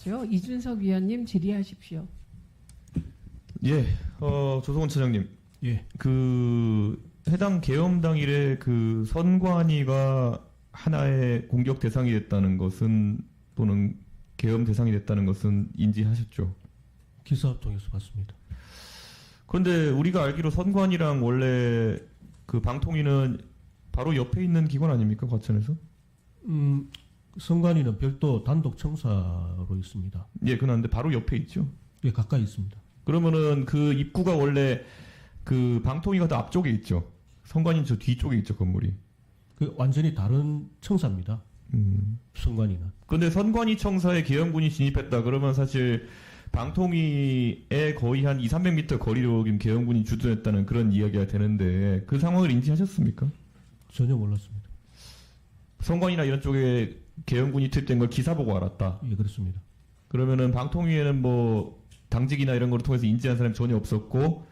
주시고요. 이준석 위원님 질의하십시오. 예, 조성훈 차장님. 예. 그 해당 계엄당일에 그 선관위가 하나의 공격 대상이 됐다는 것은 또는 계엄 대상이 됐다는 것은 인지하셨죠? 기사 통해서 봤습니다. 그런데 우리가 알기로 선관위랑 원래 그 방통위는 바로 옆에 있는 기관 아닙니까? 과천에서? 선관위는 별도 단독 청사로 있습니다. 예, 그런데 바로 옆에 있죠. 예, 가까이 있습니다. 그러면은 그 입구가 원래 그 방통위가 더 앞쪽에 있죠. 선관위는 저 뒤쪽에 있죠, 건물이. 그 완전히 다른 청사입니다. 선관위는. 근데 선관위 청사에 계엄군이 진입했다 그러면 사실 방통위에 거의 한 200~300m 거리로 지금 계엄군이 주둔했다는 그런 이야기가 되는데 그 상황을 인지하셨습니까? 전혀 몰랐습니다. 선관위나 이런 쪽에 계엄군이 투입된 걸 기사 보고 알았다. 예, 그렇습니다. 그러면은 방통위에는 뭐 당직이나 이런 거를 통해서 인지한 사람이 전혀 없었고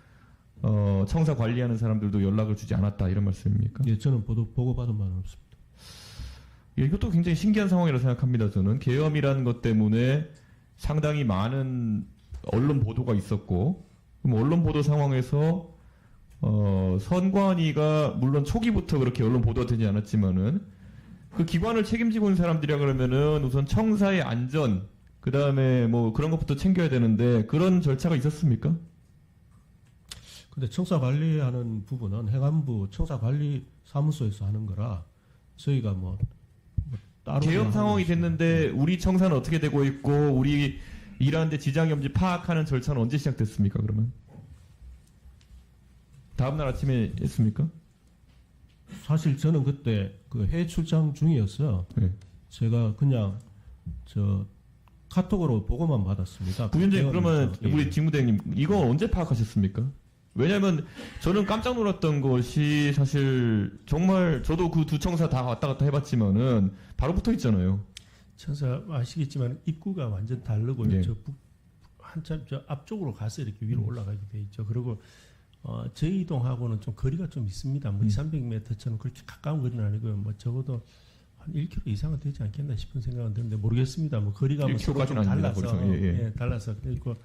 청사 관리하는 사람들도 연락을 주지 않았다 이런 말씀입니까? 예, 저는 보고받은 바는 없습니다. 예, 이것도 굉장히 신기한 상황이라고 생각합니다. 저는 계엄이라는 것 때문에 상당히 많은 언론 보도가 있었고 그럼 언론 보도 상황에서 선관위가 물론 초기부터 그렇게 언론 보도가 되지 않았지만은 그 기관을 책임지고 있는 사람들이라 그러면은 우선 청사의 안전 그 다음에 뭐 그런 것부터 챙겨야 되는데 그런 절차가 있었습니까? 근데 청사 관리하는 부분은 행안부 청사 관리 사무소에서 하는 거라 저희가 뭐 따로 계엄 상황이 하는 됐는데 우리 청사는 어떻게 되고 있고 우리 일하는데 지장이 없는지 파악하는 절차는 언제 시작됐습니까? 그러면 다음 날 아침에 했습니까? 사실 저는 그때 그 해외 출장 중이어서 네. 제가 그냥 저 카톡으로 보고만 받았습니다. 부위원장님 그러면 예. 우리 직무대행님 이거 언제 파악하셨습니까? 왜냐하면 저는 깜짝 놀랐던 것이 사실 정말 저도 그 두 청사 다 왔다 갔다 해봤지만은 바로 붙어 있잖아요. 청사 아시겠지만 입구가 완전 다르고 네. 한참 저 앞쪽으로 가서 이렇게 위로 올라가게 돼 있죠. 그리고 저희 이동하고는 좀 거리가 좀 있습니다. 뭐 200~300m처럼 그렇게 가까운 거리는 아니고요. 뭐 적어도 한 1km 이상은 되지 않겠나 싶은 생각은 드는데 모르겠습니다. 뭐 거리가 뭐 서로 좀 1km 까지는 달라서 아닙니다. 예, 달라서 그리고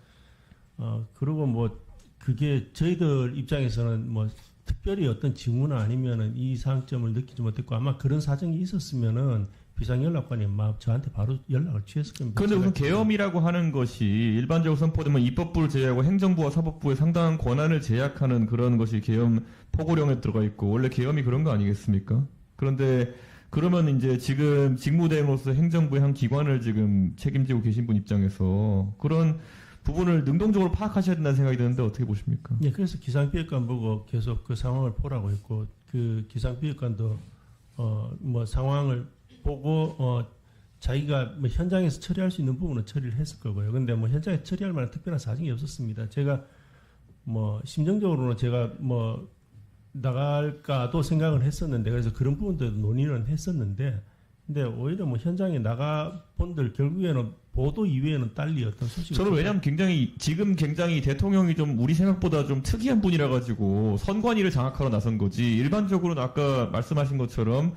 그리고 뭐 그게 저희들 입장에서는 뭐 특별히 어떤 징후나 아니면은 이 사항점을 느끼지 못했고 아마 그런 사정이 있었으면은 비상연락관이 막 저한테 바로 연락을 취했을 겁니다. 그런데 우선 계엄이라고 하는 것이 일반적으로 선포되면 입법부를 제외하고 행정부와 사법부의 상당한 권한을 제약하는 그런 것이 계엄 포고령에 들어가 있고 원래 계엄이 그런 거 아니겠습니까? 그런데 그러면 이제 지금 직무대행으로서 행정부의 한 기관을 지금 책임지고 계신 분 입장에서 그런 부분을 능동적으로 파악하셔야 된다는 생각이 드는데 어떻게 보십니까? 예, 그래서 기상비역관 보고 계속 그 상황을 보라고 했고 그 기상비역관도 뭐 상황을 보고 자기가 뭐 현장에서 처리할 수 있는 부분은 처리를 했을 거고요. 근데 뭐 현장에 처리할 만한 특별한 사정이 없었습니다. 제가 뭐 심정적으로는 제가 뭐 나갈까도 생각을 했었는데 그래서 그런 부분들도 논의는 했었는데 근데 오히려 뭐 현장에 나가 본들 결국에는 보도 이외에는 딸리 어떤 소식을 저는 왜냐하면 지금 굉장히 대통령이 좀 우리 생각보다 좀 특이한 분이라 가지고 선관위를 장악하러 나선 거지 일반적으로는 아까 말씀하신 것처럼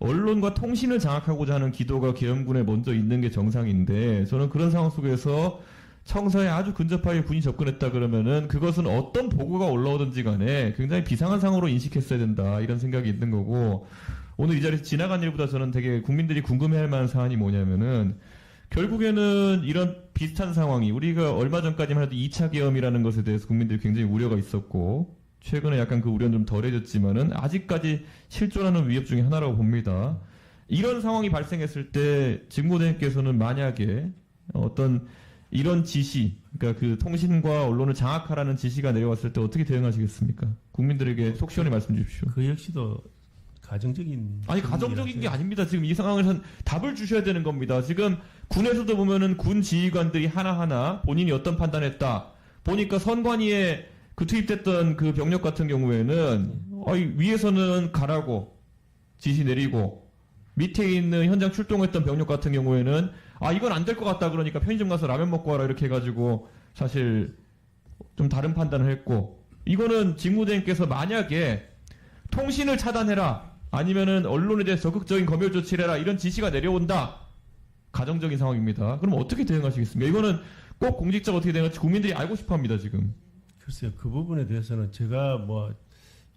언론과 통신을 장악하고자 하는 기도가 계엄군에 먼저 있는 게 정상인데 저는 그런 상황 속에서 청사에 아주 근접하게 군이 접근했다 그러면은 그것은 어떤 보고가 올라오든지 간에 굉장히 비상한 상황으로 인식했어야 된다 이런 생각이 있는 거고 오늘 이 자리에서 지나간 일보다 저는 되게 국민들이 궁금해할 만한 사안이 뭐냐면은 결국에는 이런 비슷한 상황이 우리가 얼마 전까지만 해도 2차 계엄이라는 것에 대해서 국민들이 굉장히 우려가 있었고 최근에 약간 그 우려는 좀 덜해졌지만은 아직까지 실존하는 위협 중에 하나라고 봅니다. 이런 상황이 발생했을 때 직무대행께서는 만약에 어떤 이런 지시, 그러니까 그 통신과 언론을 장악하라는 지시가 내려왔을 때 어떻게 대응하시겠습니까? 국민들에게 속 시원히 말씀 주십시오. 그 역시도 가정적인 아니 가정적인 게 아닙니다. 지금 이 상황에선 답을 주셔야 되는 겁니다. 지금 군에서도 보면은 군 지휘관들이 하나하나 본인이 어떤 판단했다 보니까 선관위에 그 투입됐던 그 병력 같은 경우에는 위에서는 가라고 지시 내리고 밑에 있는 현장 출동했던 병력 같은 경우에는 이건 안 될 것 같다 그러니까 편의점 가서 라면 먹고 와라 이렇게 해가지고 사실 좀 다른 판단을 했고 이거는 직무대행께서 만약에 통신을 차단해라 아니면은 언론에 대해 적극적인 검열 조치를 해라 이런 지시가 내려온다 가정적인 상황입니다. 그럼 어떻게 대응하시겠습니까? 이거는 꼭 공직자가 어떻게 대응할지 국민들이 알고 싶어합니다. 지금. 글쎄요, 그 부분에 대해서는 제가 뭐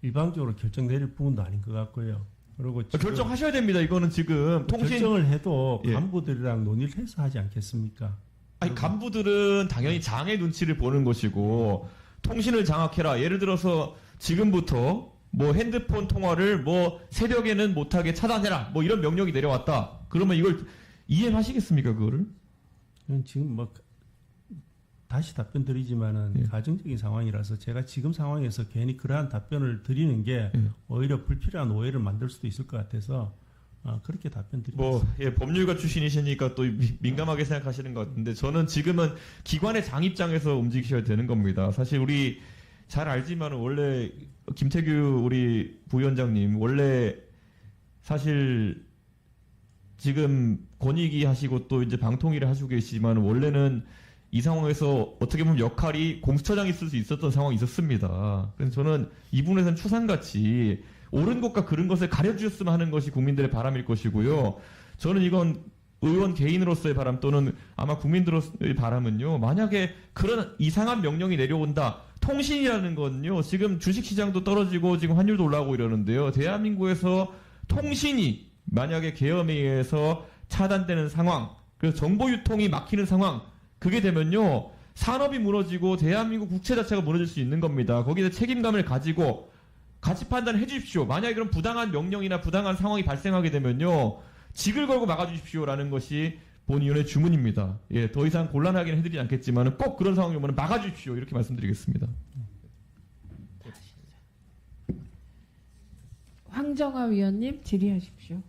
일방적으로 결정 내릴 부분도 아닌 것 같고요. 그리고 지금 결정하셔야 됩니다. 이거는 지금 통신 결정을 해도 예. 간부들이랑 논의를 해서 하지 않겠습니까? 아니 간부들은 당연히 장의 눈치를 보는 것이고 통신을 장악해라. 예를 들어서 지금부터 뭐 핸드폰 통화를 뭐 새벽에는 못하게 차단해라. 뭐 이런 명령이 내려왔다. 그러면 이걸 이행하시겠습니까? 그거를? 지금 뭐 다시 답변 드리지만은 예. 가정적인 상황이라서 제가 지금 상황에서 괜히 그러한 답변을 드리는 게 예. 오히려 불필요한 오해를 만들 수도 있을 것 같아서 그렇게 답변 드리겠습니다. 뭐 예, 법률가 출신이시니까 또 민감하게 생각하시는 것 같은데 저는 지금은 기관의 장 입장에서 움직이셔야 되는 겁니다. 사실 우리 잘 알지만 원래 김태규 우리 부위원장님 원래 사실 지금 권익위 하시고 또 이제 방통위를 하시고 계시지만 원래는 이 상황에서 어떻게 보면 역할이 공수처장이 있을 수 있었던 상황이 있었습니다. 그래서 저는 이 부분에서는 추상같이 옳은 것과 그른 것을 가려주셨으면 하는 것이 국민들의 바람일 것이고요. 저는 이건 의원 개인으로서의 바람 또는 아마 국민들로서의 바람은요. 만약에 그런 이상한 명령이 내려온다. 통신이라는 건요. 지금 주식시장도 떨어지고 지금 환율도 올라오고 이러는데요. 대한민국에서 통신이 만약에 계엄에 의해서 차단되는 상황, 그래서 정보 유통이 막히는 상황, 그게 되면요. 산업이 무너지고 대한민국 국채 자체가 무너질 수 있는 겁니다. 거기에 책임감을 가지고 같이 판단해 주십시오. 만약에 그런 부당한 명령이나 부당한 상황이 발생하게 되면요. 직을 걸고 막아주십시오라는 것이 본위원의 주문입니다. 예, 더 이상 곤란하게는 해드리지 않겠지만 꼭 그런 상황이 오면 막아주십시오. 이렇게 말씀드리겠습니다. 황정화 위원님 질의하십시오.